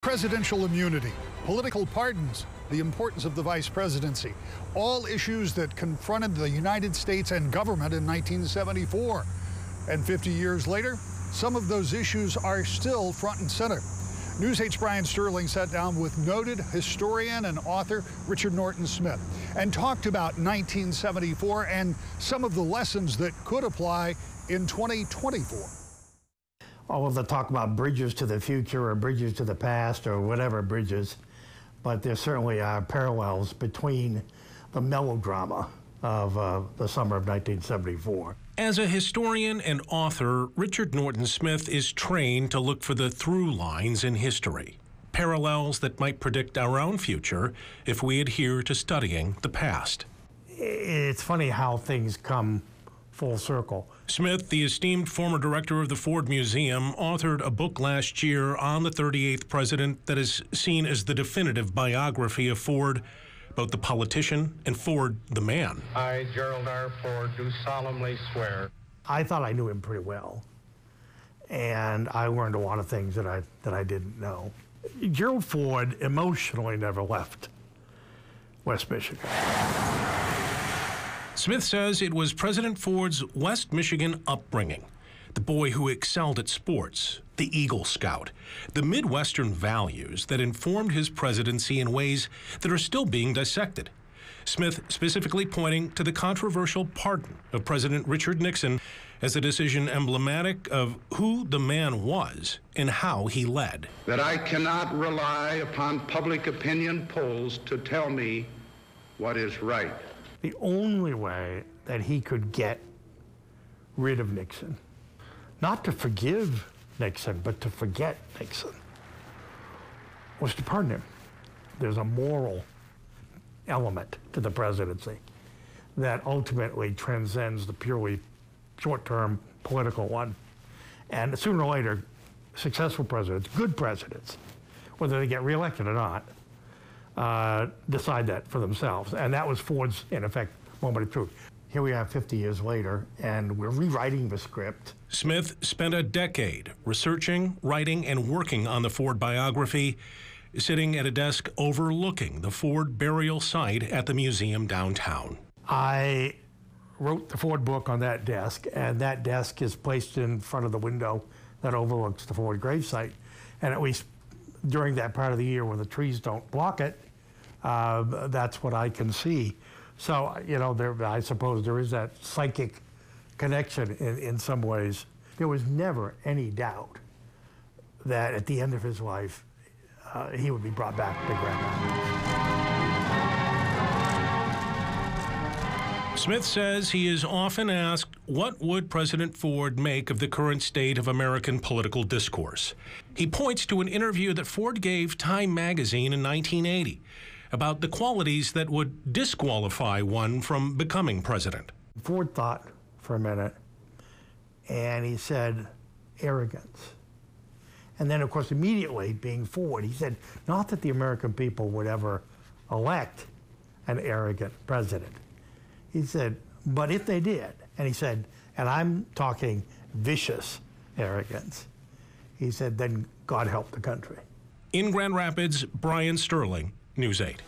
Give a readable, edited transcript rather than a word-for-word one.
Presidential immunity, political pardons, the importance of the vice presidency, all issues that confronted the United States and government in 1974. And 50 years later, some of those issues are still front and center. News 8's Brian Sterling sat down with noted historian and author Richard Norton Smith and talked about 1974 and some of the lessons that could apply in 2024. All of the talk about bridges to the future or bridges to the past or whatever bridges, but there certainly are parallels between the melodrama of the summer of 1974. As a historian and author, Richard Norton Smith is trained to look for the through lines in history, parallels that might predict our own future if we adhere to studying the past. It's funny how things come full circle. Smith, the esteemed former director of the Ford Museum, authored a book last year on the 38th president that is seen as the definitive biography of Ford, both the politician and Ford the man. I, Gerald Ford, do solemnly swear. I thought I knew him pretty well, and I learned a lot of things that I didn't know. Gerald Ford emotionally never left West Michigan. Smith says it was President Ford's West Michigan upbringing, the boy who excelled at sports, the Eagle Scout, the Midwestern values that informed his presidency in ways that are still being dissected. Smith specifically pointing to the controversial pardon of President Richard Nixon as a decision emblematic of who the man was and how he led. That I cannot rely upon public opinion polls to tell me what is right. The only way that he could get rid of Nixon, not to forgive Nixon, but to forget Nixon, was to pardon him. There's a moral element to the presidency that ultimately transcends the purely short-term political one. And sooner or later, successful presidents, good presidents, whether they get reelected or not, decide that for themselves. And that was Ford's, in effect, moment of truth. Here we are 50 years later, and we're rewriting the script. Smith spent a decade researching, writing, and working on the Ford biography, sitting at a desk overlooking the Ford burial site at the museum downtown. I wrote the Ford book on that desk, and that desk is placed in front of the window that overlooks the Ford gravesite. And at least during that part of the year when the trees don't block it, that's what I can see. So, you know, I suppose there is that psychic connection in some ways. There was never any doubt that at the end of his life, he would be brought back to Grand Rapids. Smith says he is often asked, what would President Ford make of the current state of American political discourse? He points to an interview that Ford gave Time magazine in 1980 about the qualities that would disqualify one from becoming president. Ford thought for a minute, and he said, arrogance. And then, of course, immediately, being Ford, he said, not that the American people would ever elect an arrogant president. He said, but if they did, and he said, and I'm talking vicious arrogance, he said, then God help the country. In Grand Rapids, Brian Sterling, News 8.